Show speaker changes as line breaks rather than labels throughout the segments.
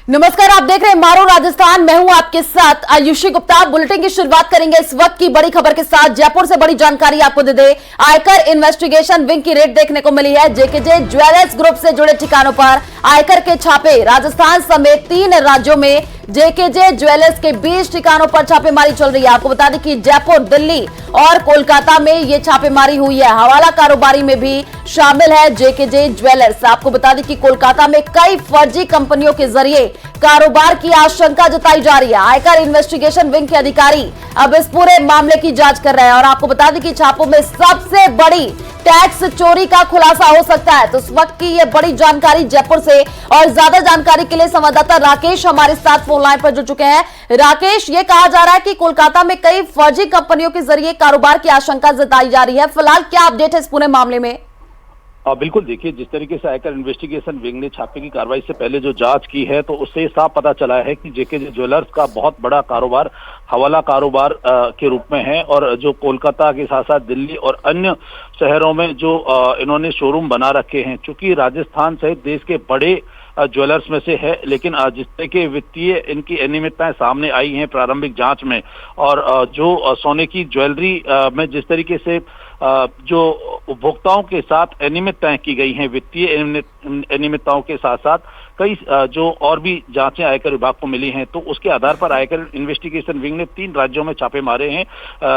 नमस्कार, आप देख रहे हैं मारो राजस्थान। मैं हूं आपके साथ आयुषी गुप्ता। बुलेटिन की शुरुआत करेंगे इस वक्त की बड़ी खबर के साथ। जयपुर से बड़ी जानकारी आपको दे दे, आयकर इन्वेस्टिगेशन विंग की रेड देखने को मिली है। जेकेजे ज्वेलर्स ग्रुप से जुड़े ठिकानों पर आयकर के छापे। राजस्थान समेत 3 राज्यों में जेकेजे ज्वेलर्स के 20 ठिकानों पर छापेमारी चल रही है। आपको बता दें कि जयपुर, दिल्ली और कोलकाता में ये छापेमारी हुई है। हवाला कारोबारी में भी शामिल है जेकेजे ज्वेलर्स। आपको बता दें कि कोलकाता में कई फर्जी कंपनियों के जरिए कारोबार की आशंका जताई जा रही है। आयकर इन्वेस्टिगेशन विंग के अधिकारी अब इस पूरे मामले की जांच कर रहे हैं और आपको बता दें कि छापों में सबसे बड़ी टैक्स चोरी का खुलासा हो सकता है। तो इस वक्त की ये बड़ी जानकारी जयपुर से, और ज्यादा जानकारी के लिए संवाददाता राकेश हमारे साथ फोन लाइन पर जुड़ चुके हैं। राकेश, ये कहा जा रहा है कि कोलकाता में कई फर्जी कंपनियों के जरिए कारोबार की आशंका जताई जा रही है। फिलहाल क्या अपडेट है इस पूरे मामले में?
बिल्कुल, देखिए, जिस तरीके से आयकर इन्वेस्टिगेशन विंग ने छापे की कार्रवाई से पहले जो जांच की है, तो उससे साफ पता चला है कि जेकेजे ज्वेलर्स का बहुत बड़ा कारोबार हवाला कारोबार के रूप में है। और जो कोलकाता के साथ साथ दिल्ली और अन्य शहरों में जो इन्होंने शोरूम बना रखे हैं, चूंकि राजस्थान सहित देश के बड़े ज्वेलर्स में से है, लेकिन जिस तरह के वित्तीय इनकी अनियमितताएं सामने आई हैं प्रारंभिक जांच में, और जो सोने की ज्वेलरी में जिस तरीके से जो उपभोक्ताओं के साथ अनियमितताएं की गई हैं, वित्तीय अनियमितताओं के साथ साथ कई जो और भी जांचें आयकर विभाग को मिली हैं, तो उसके आधार पर आयकर इन्वेस्टिगेशन विंग ने 3 राज्यों में छापे मारे हैं।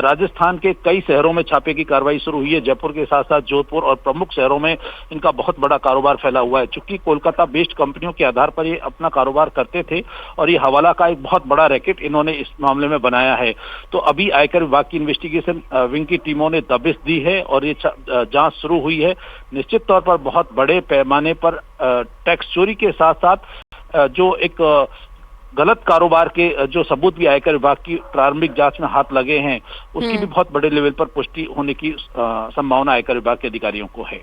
राजस्थान के कई शहरों में छापे की कार्रवाई शुरू हुई है। जयपुर के साथ साथ जोधपुर और प्रमुख शहरों में इनका बहुत बड़ा कारोबार फैला हुआ है। चूंकि कोलकाता बेस्ड कंपनियों के आधार पर ये अपना कारोबार करते थे और ये हवाला का एक बहुत बड़ा रैकेट इन्होंने इस मामले में बनाया है। तो अभी आयकर विभाग की इन्वेस्टिगेशन विंग की टीमों ने दबिश दी है और ये जांच शुरू हुई है। निश्चित तौर पर बहुत बड़े पैमाने पर टैक्स चोरी के साथ साथ जो एक गलत कारोबार के जो सबूत भी आयकर विभाग की प्रारंभिक जांच में हाथ लगे हैं, उसकी भी बहुत बड़े लेवल पर पुष्टि होने की संभावना आयकर विभाग के अधिकारियों को है।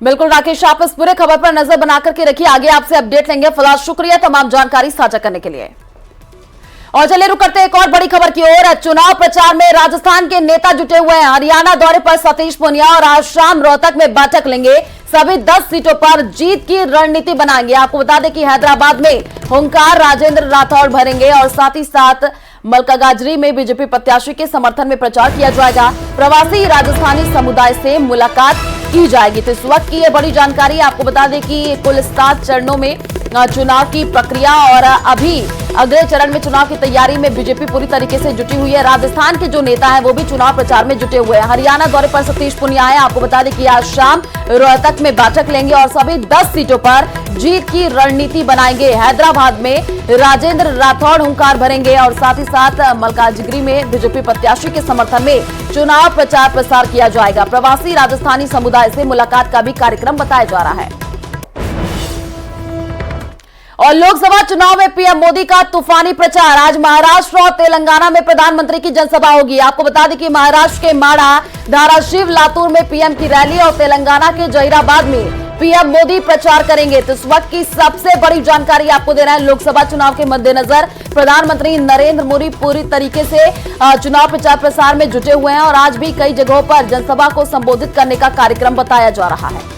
बिल्कुल राकेश, आप इस पूरे खबर पर नजर बना करके रखिए, आगे आपसे अपडेट लेंगे। फिलहाल शुक्रिया तमाम जानकारी साझा करने के लिए। और चलिए रुक करते एक और बड़ी खबर की ओर। चुनाव प्रचार में राजस्थान के नेता जुटे हुए हैं। हरियाणा दौरे पर सतीश पूनिया और आज शाम रोहतक में बैठक लेंगे। सभी 10 सीटों पर जीत की रणनीति बनाएंगे। आपको बता दें कि हैदराबाद में हुंकार राजेंद्र राठौड़ भरेंगे और साथ ही साथ मलकागाजरी में बीजेपी प्रत्याशी के समर्थन में प्रचार किया जाएगा। प्रवासी राजस्थानी समुदाय से मुलाकात की जाएगी। तो इस वक्त की ये बड़ी जानकारी। आपको बता दें कि कुल 7 चरणों में चुनाव की प्रक्रिया और अभी अगले चरण में चुनाव की तैयारी में बीजेपी पूरी तरीके से जुटी हुई है। राजस्थान के जो नेता हैं वो भी चुनाव प्रचार में जुटे हुए हैं। हरियाणा दौरे पर सतीश पूनिया है। आपको बता दें कि आज शाम रोहतक में बैठक लेंगे और सभी 10 सीटों पर जीत की रणनीति बनाएंगे। हैदराबाद में राजेंद्र राठौड़ हुंकार भरेंगे और साथ ही साथ मलकाजगिरी में बीजेपी प्रत्याशी के समर्थन में चुनाव प्रचार प्रसार किया जाएगा। प्रवासी राजस्थानी समुदाय से मुलाकात का भी कार्यक्रम बताया जा रहा है। और लोकसभा चुनाव में पीएम मोदी का तूफानी प्रचार। आज महाराष्ट्र और तेलंगाना में प्रधानमंत्री की जनसभा होगी। आपको बता दें कि महाराष्ट्र के माड़ा, धाराशिव, लातूर में पीएम की रैली और तेलंगाना के जहीराबाद में पीएम मोदी प्रचार करेंगे। तो इस वक्त की सबसे बड़ी जानकारी आपको दे रहे हैं। लोकसभा चुनाव के मद्देनजर प्रधानमंत्री नरेंद्र मोदी पूरी तरीके से चुनाव प्रचार प्रसार में जुटे हुए हैं और आज भी कई जगहों पर जनसभा को संबोधित करने का कार्यक्रम बताया जा रहा है।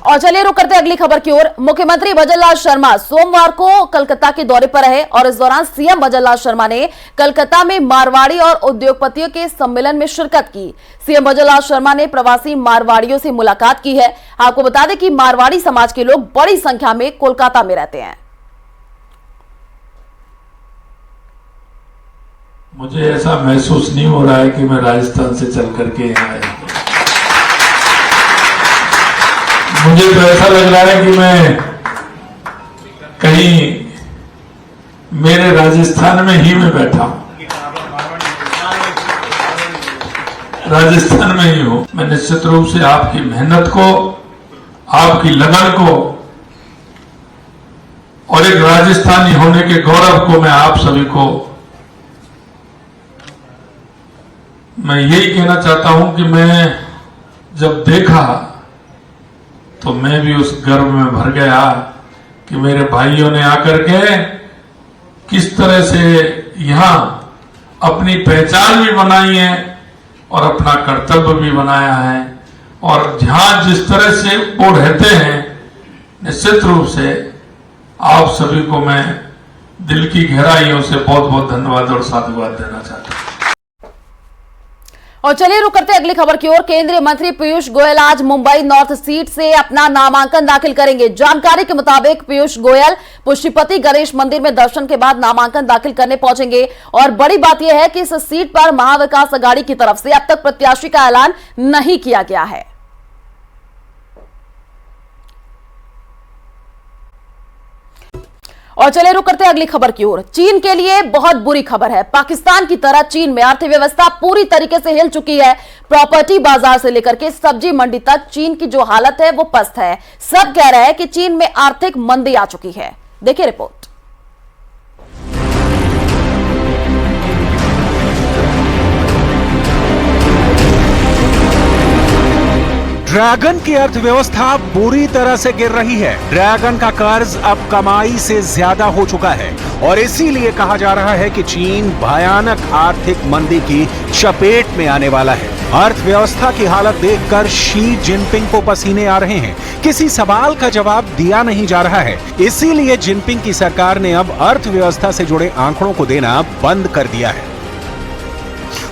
और चलिए रुक करते अगली खबर की ओर। मुख्यमंत्री भजनलाल शर्मा सोमवार को कलकत्ता के दौरे पर रहे और इस दौरान सीएम भजनलाल शर्मा ने कलकत्ता में मारवाड़ी और उद्योगपतियों के सम्मेलन में शिरकत की। सीएम भजनलाल शर्मा ने प्रवासी मारवाड़ियों से मुलाकात की है। आपको बता दें कि मारवाड़ी समाज के लोग बड़ी संख्या में कोलकाता में रहते हैं।
मुझे ऐसा महसूस नहीं हो रहा है कि मैं राजस्थान से चल करके यहाँ आया। मुझे तो ऐसा लग रहा है कि मैं कहीं मेरे राजस्थान में ही मैं बैठा हूं, राजस्थान में ही हूं। मैं निश्चित रूप से आपकी मेहनत को, आपकी लगन को और एक राजस्थानी होने के गौरव को मैं आप सभी को मैं यही कहना चाहता हूं कि मैं जब देखा तो मैं भी उस गर्व में भर गया कि मेरे भाइयों ने आकर के किस तरह से यहां अपनी पहचान भी बनाई है और अपना कर्तव्य भी बनाया है। और जहां जिस तरह से वो रहते हैं, निश्चित रूप से आप सभी को मैं दिल की गहराइयों से बहुत बहुत धन्यवाद और साधुवाद देना चाहता हूं।
और चलिए रुक करते अगली खबर की ओर। केंद्रीय मंत्री पीयूष गोयल आज मुंबई नॉर्थ सीट से अपना नामांकन दाखिल करेंगे। जानकारी के मुताबिक पीयूष गोयल पुष्टिपति गणेश मंदिर में दर्शन के बाद नामांकन दाखिल करने पहुंचेंगे। और बड़ी बात यह है कि इस सीट पर महाविकास अघाड़ी की तरफ से अब तक प्रत्याशी का ऐलान नहीं किया गया है। और चले रुक करते हैं अगली खबर की ओर। चीन के लिए बहुत बुरी खबर है। पाकिस्तान की तरह चीन में अर्थव्यवस्था पूरी तरीके से हिल चुकी है। प्रॉपर्टी बाजार से लेकर के सब्जी मंडी तक चीन की जो हालत है वो पस्त है। सब कह रहे हैं कि चीन में आर्थिक मंदी आ चुकी है। देखिए रिपोर्ट।
ड्रैगन की अर्थव्यवस्था बुरी तरह से गिर रही है। ड्रैगन का कर्ज अब कमाई से ज्यादा हो चुका है और इसीलिए कहा जा रहा है कि चीन भयानक आर्थिक मंदी की चपेट में आने वाला है। अर्थव्यवस्था की हालत देखकर शी जिनपिंग को पसीने आ रहे हैं। किसी सवाल का जवाब दिया नहीं जा रहा है। इसीलिए जिनपिंग की सरकार ने अब अर्थव्यवस्था से जुड़े आंकड़ों को देना बंद कर दिया है।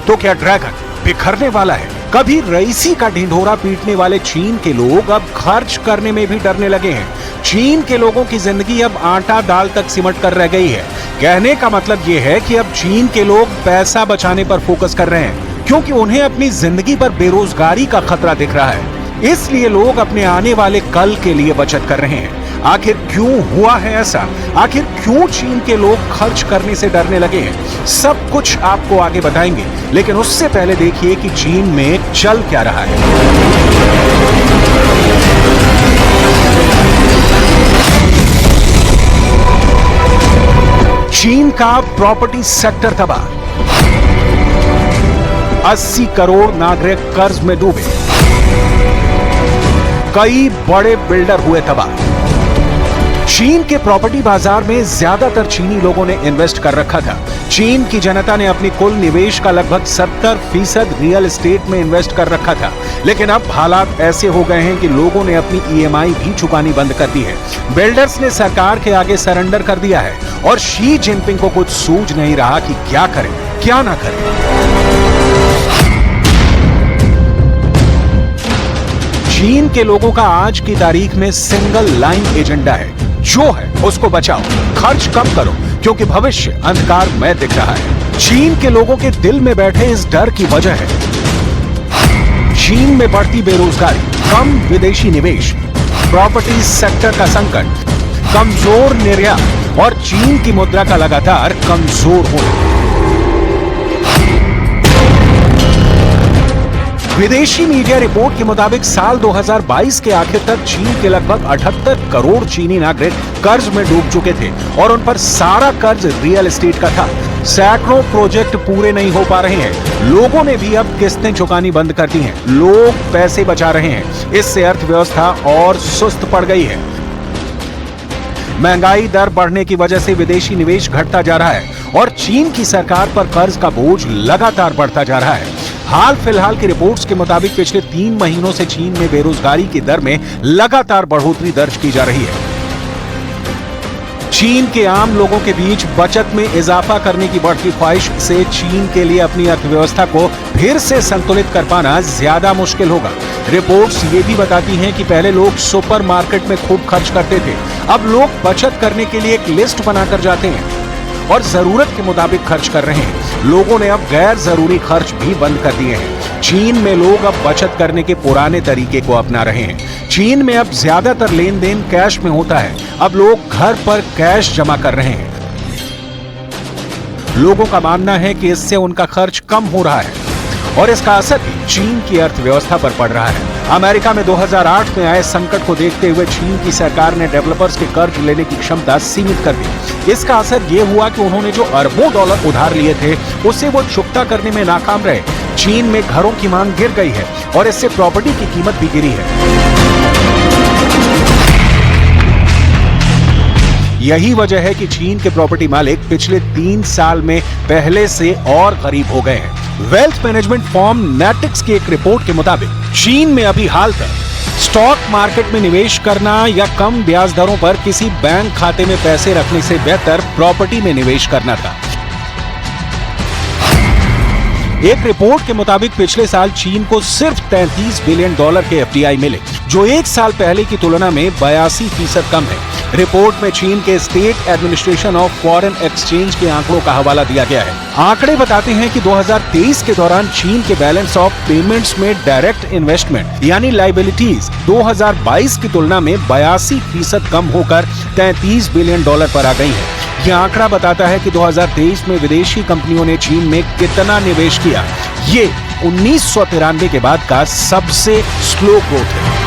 तो क्या ड्रैगन बिखरने वाला है? कभी रईसी का ढिंढोरा पीटने वाले चीन के लोग अब खर्च करने में भी डरने लगे हैं। चीन के लोगों की जिंदगी अब आटा दाल तक सिमट कर रह गई है। कहने का मतलब यह है कि अब चीन के लोग पैसा बचाने पर फोकस कर रहे हैं, क्योंकि उन्हें अपनी जिंदगी पर बेरोजगारी का खतरा दिख रहा है। इसलिए लोग अपने आने वाले कल के लिए बचत कर रहे हैं। आखिर क्यों हुआ है ऐसा? आखिर क्यों चीन के लोग खर्च करने से डरने लगे हैं? सब कुछ आपको आगे बताएंगे, लेकिन उससे पहले देखिए कि चीन में चल क्या रहा है। चीन का प्रॉपर्टी सेक्टर तबाह। 80 करोड़ नागरिक कर्ज में डूबे। कई बड़े बिल्डर हुए तबाह। चीन के प्रॉपर्टी बाजार में ज्यादातर चीनी लोगों ने इन्वेस्ट कर रखा था। चीन की जनता ने अपनी कुल निवेश का लगभग 70% रियल एस्टेट में इन्वेस्ट कर रखा था। लेकिन अब हालात ऐसे हो गए हैं कि लोगों ने अपनी ईएमआई भी चुकानी बंद कर दी है। बिल्डर्स ने सरकार के आगे सरेंडर कर दिया है और शी जिनपिंग को कुछ सूझ नहीं रहा कि क्या करें, क्या ना करें। चीन के लोगों का आज की तारीख में सिंगल लाइन एजेंडा है, जो है उसको बचाओ, खर्च कम करो, क्योंकि भविष्य अंधकार में दिख रहा है। चीन के लोगों के दिल में बैठे इस डर की वजह है चीन में बढ़ती बेरोजगारी, कम विदेशी निवेश, प्रॉपर्टी सेक्टर का संकट, कमजोर निर्यात और चीन की मुद्रा का लगातार कमजोर होना। विदेशी मीडिया रिपोर्ट के मुताबिक साल 2022 के आखिर तक चीन के लगभग 78 करोड़ चीनी नागरिक कर्ज में डूब चुके थे और उन पर सारा कर्ज रियल एस्टेट का था। सैकड़ों प्रोजेक्ट पूरे नहीं हो पा रहे हैं। लोगों ने भी अब किस्तें चुकानी बंद कर दी हैं। लोग पैसे बचा रहे हैं। इससे अर्थव्यवस्था और सुस्त पड़ गई है। महंगाई दर बढ़ने की वजह से विदेशी निवेश घटता जा रहा है और चीन की सरकार पर कर्ज का बोझ लगातार बढ़ता जा रहा है। हाल फिलहाल की रिपोर्ट्स के मुताबिक पिछले 3 महीनों से चीन में बेरोजगारी की दर में लगातार बढ़ोतरी दर्ज की जा रही है। चीन के आम लोगों के बीच बचत में इजाफा करने की बढ़ती ख्वाहिश से चीन के लिए अपनी अर्थव्यवस्था को फिर से संतुलित कर पाना ज्यादा मुश्किल होगा। रिपोर्ट्स ये भी बताती हैं कि पहले लोग सुपरमार्केट में खूब खर्च करते थे, अब लोग बचत करने के लिए एक लिस्ट बनाकर जाते हैं और जरूरत के मुताबिक खर्च कर रहे हैं। लोगों ने अब गैर जरूरी खर्च भी बंद कर दिए हैं। चीन में लोग अब बचत करने के पुराने तरीके को अपना रहे हैं। चीन में अब ज्यादातर लेन देन कैश में होता है। अब लोग घर पर कैश जमा कर रहे हैं। लोगों का मानना है कि इससे उनका खर्च कम हो रहा है और इसका असर भी चीन की अर्थव्यवस्था पर पड़ रहा है। अमेरिका में 2008 में आए संकट को देखते हुए चीन की सरकार ने डेवलपर्स के कर्ज लेने की क्षमता सीमित कर दी। इसका असर ये हुआ कि उन्होंने जो अरबों डॉलर उधार लिए थे उसे वो चुकता करने में नाकाम रहे। चीन में घरों की मांग गिर गई है और इससे प्रॉपर्टी की कीमत भी गिरी है। यही वजह है कि चीन के प्रॉपर्टी मालिक पिछले 3 साल में पहले से और गरीब हो गए हैं। वेल्थ मैनेजमेंट फर्म नेटिक्स की एक रिपोर्ट के मुताबिक चीन में अभी हाल तक स्टॉक मार्केट में निवेश करना या कम ब्याज दरों पर किसी बैंक खाते में पैसे रखने से बेहतर प्रॉपर्टी में निवेश करना था। एक रिपोर्ट के मुताबिक पिछले साल चीन को सिर्फ $33 बिलियन के एफडीआई मिले, जो एक साल पहले की तुलना में 82% कम है। रिपोर्ट में चीन के state administration of foreign exchange के आंकड़ों का हवाला दिया गया है। आंकड़े बताते हैं कि 2023 के दौरान चीन के बैलेंस ऑफ पेमेंट्स में डायरेक्ट इन्वेस्टमेंट यानी लायबिलिटीज 2022 की तुलना में 82% कम होकर $33 बिलियन पर आ गई है। यह आंकड़ा बताता है कि 2023 में विदेशी कंपनियों ने चीन में कितना निवेश किया। ये 1993 के बाद का सबसे स्लो ग्रोथ है।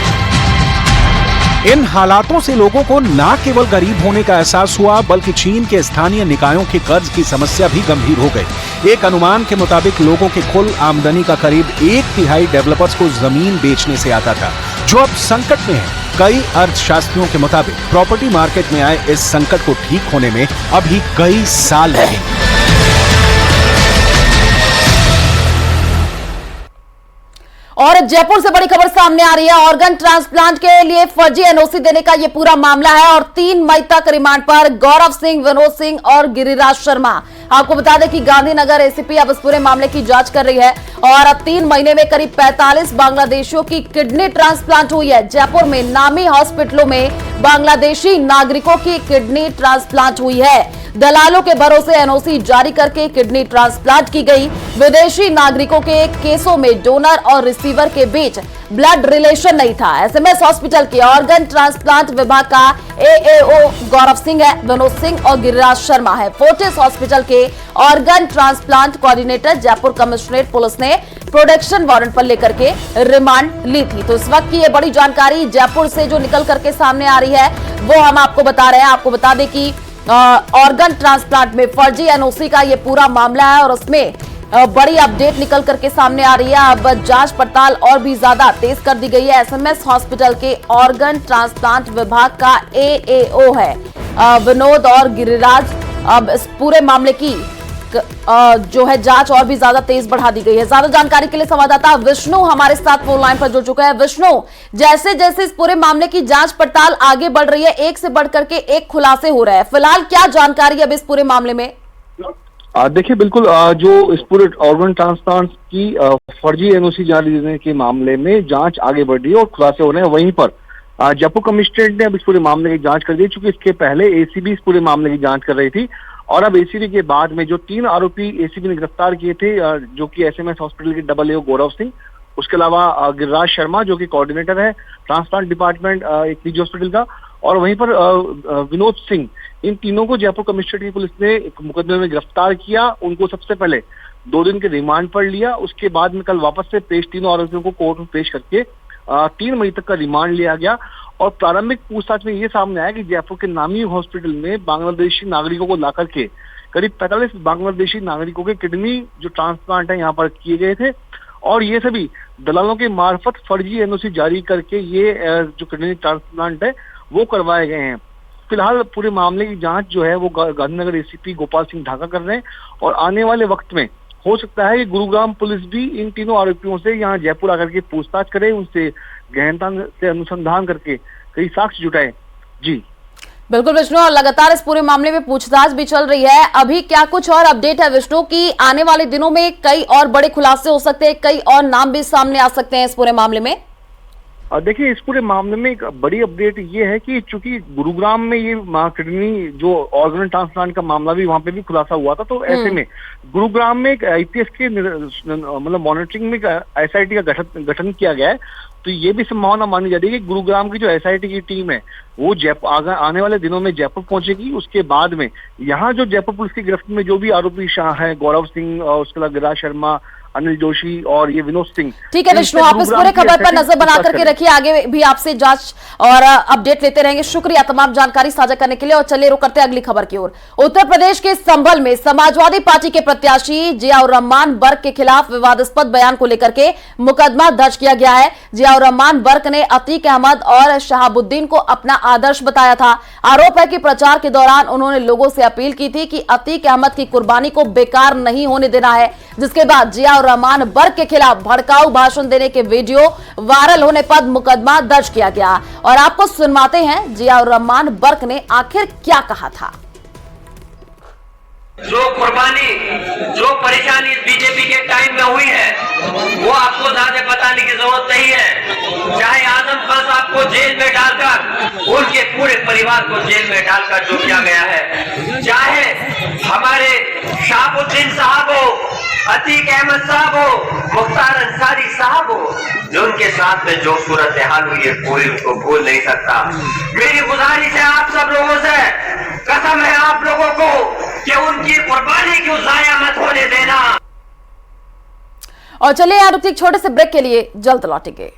इन हालातों से लोगों को न केवल गरीब होने का एहसास हुआ, बल्कि चीन के स्थानीय निकायों के कर्ज की समस्या भी गंभीर हो गई। एक अनुमान के मुताबिक लोगों के कुल आमदनी का करीब 1/3 डेवलपर्स को जमीन बेचने से आता था, जो अब संकट में है। कई अर्थशास्त्रियों के मुताबिक प्रॉपर्टी मार्केट में आए इस संकट को ठीक होने में अभी कई साल लगेंगे।
और जयपुर से बड़ी खबर सामने आ रही है। ऑर्गन ट्रांसप्लांट के लिए फर्जी एनओसी देने का यह पूरा मामला है और 3 मई तक रिमांड पर गौरव सिंह, विनोद सिंह और गिरिराज शर्मा। आपको बता दें कि गांधीनगर एसीपी अब इस पूरे मामले की जांच कर रही है और अब 3 महीने में करीब 45 बांग्लादेशियों की किडनी ट्रांसप्लांट हुई है। जयपुर में नामी हॉस्पिटलों में बांग्लादेशी नागरिकों की किडनी ट्रांसप्लांट हुई है। दलालों के भरोसे एनओसी जारी करके किडनी ट्रांसप्लांट की गई। विदेशी नागरिकों के केसों में डोनर और रिसीवर के बीच ब्लड रिलेशन नहीं था। एसएमएस हॉस्पिटल के ऑर्गन ट्रांसप्लांट विभाग का एएओ गौरव सिंह है, विनोद सिंह और गिरिराज शर्मा है। फोर्टिस हॉस्पिटल के organ transplant coordinator Jaipur commissionerate police ने प्रोडक्शन वारंट पर लेकर के रिमांड ली थी। तो इस वक्त की ये बड़ी जानकारी जयपुर से जो निकल करके सामने आ रही है वो हम आपको बता रहे हैं। आपको बता दें कि ऑर्गन ट्रांसप्लांट में फर्जी एनओसी का ये पूरा मामला है और उसमें बड़ी अपडेट निकल करके सामने आ रही है। अब जांच पड़ताल और भी ज्यादा तेज कर दी गई है। एसएमएस हॉस्पिटल के ऑर्गन ट्रांसप्लांट विभाग का एएओ है विनोद और गिरिराज। अब इस पूरे मामले की जो है जांच और भी ज्यादा तेज बढ़ा दी गई है। ज्यादा जानकारी के लिए संवाददाता विष्णु हमारे साथ फोन लाइन पर जुड़ चुका है। विष्णु, जैसे जैसे इस पूरे मामले की जांच पड़ताल आगे बढ़ रही है, एक से बढ़कर के एक खुलासे हो रहे हैं, फिलहाल क्या जानकारी अब इस पूरे मामले में?
देखिए, बिल्कुल जो इस पूरे ऑर्गन ट्रांसप्लांट की फर्जी एनओसी जारी देने के मामले में जांच आगे बढ़ रही है और खुलासे हो रहे हैं। वहीं पर जयपुर कमिश्नरेट ने अब इस पूरे मामले की जांच कर दी, चूंकि इसके पहले एसीबी इस पूरे मामले की जांच कर रही थी और अब एसीबी के बाद में जो 3 आरोपी एसीबी ने गिरफ्तार किए थे, जो कि एसएमएस हॉस्पिटल के एएओ गौरव सिंह, उसके अलावा गिरिराज शर्मा जो कि कोऑर्डिनेटर है ट्रांसप्लांट डिपार्टमेंट एक निजी हॉस्पिटल का, और वहीं पर विनोद सिंह, इन तीनों को जयपुर कमिश्नरेट की पुलिस ने एक मुकदमे में गिरफ्तार किया। उनको सबसे पहले 2 दिन के रिमांड पर लिया, उसके बाद में कल वापस से तीनों आरोपियों को कोर्ट में पेश करके 3 मई तक का रिमांड लिया गया। और प्रारंभिक पूछताछ में ये सामने आया कि जयपुर के नामी हॉस्पिटल में बांग्लादेशी नागरिकों को लाकर के करीब 45 बांग्लादेशी नागरिकों के किडनी जो ट्रांसप्लांट है यहाँ पर किए गए थे और ये सभी दलालों के मार्फत फर्जी एनओसी जारी करके ये जो किडनी ट्रांसप्लांट है वो करवाए गए हैं। फिलहाल पूरे मामले की जांच जो है वो गांधीनगर एसीपी गोपाल सिंह ढाका कर रहे हैं और आने वाले वक्त में हो सकता है कि गुरुग्राम पुलिस भी इन तीनों आरोपियों से यहाँ जयपुर आकर के पूछताछ करे, उनसे गहनता से अनुसंधान करके कई साक्ष्य जुटाए। जी
बिल्कुल विष्णु, और लगातार इस पूरे मामले में पूछताछ भी चल रही है। अभी क्या कुछ और अपडेट है विष्णु कि आने वाले दिनों में कई और बड़े खुलासे हो सकते हैं, कई और नाम भी सामने आ सकते हैं इस पूरे मामले में?
देखिए, इस पूरे मामले में एक बड़ी अपडेट ये है कि चूंकि गुरुग्राम में ये किडनी जो ऑर्गन ट्रांसप्लांट का मामला भी वहां पे भी खुलासा हुआ था, तो ऐसे में गुरुग्राम में एक आईपीएस के मतलब मॉनिटरिंग में एसआईटी का गठन किया गया है। तो ये भी संभावना मानी जा रही है कि गुरुग्राम की जो एसआईटी की टीम है वो जयपुर आने वाले दिनों में जयपुर पहुंचेगी। उसके बाद में यहाँ जो जयपुर पुलिस की गिरफ्त में जो भी आरोपी शाह है, गौरव सिंह और उसके अलावा गिरिराज शर्मा, अनिल जोशी और ये विनोद सिंह। ठीक
है विष्णु, आप इस पूरे खबर पर नजर बना करके रखिए, आगे भी आपसे जांच और अपडेट लेते रहेंगे। शुक्रिया तमाम जानकारी साझा करने के लिए। और चलिए रुक करते हैं अगली खबर की ओर। उत्तर प्रदेश के संभल में समाजवादी पार्टी के प्रत्याशी जियाउर रहमान बर्क के खिलाफ विवादास्पद बयान को लेकर के मुकदमा दर्ज किया गया है। जियाउर रहमान बर्क ने अतीक अहमद और शहाबुद्दीन को अपना आदर्श बताया था। आरोप है कि प्रचार के दौरान उन्होंने लोगों से अपील की थी कि अतीक अहमद की कुर्बानी को बेकार नहीं होने देना है। जिसके बाद जियाउर रहमान बर्क के खिलाफ भड़काऊ भाषण देने के वीडियो वायरल होने पर मुकदमा दर्ज किया गया। और आपको सुनवाते हैं जियाउर रहमान बर्क ने आखिर क्या कहा था।
जो कुर्बानी, जो परेशानी बीजेपी के टाइम में हुई है वो आपको ज्यादा बताने की जरूरत नहीं है। चाहे आजम खान साहब को जेल में डालकर, उनके पूरे परिवार को जेल में डालकर जो किया गया है, चाहे हमारे शाहबुद्दीन साहब हो, अतीक अहमद साहब हो, मुख्तार अंसारी साहब हो, जो उनके साथ में जो सूरत हाल हुई है पूरी उनको भूल नहीं सकता। मेरी गुजारिश है आप सब लोगों से, कसम है आप लोगों को कि उनकी कुर्बानी क्यों जाया मत होने देना।
और चलिए यहाँ रुकते एक छोटे से ब्रेक के लिए, जल्द लौटेंगे।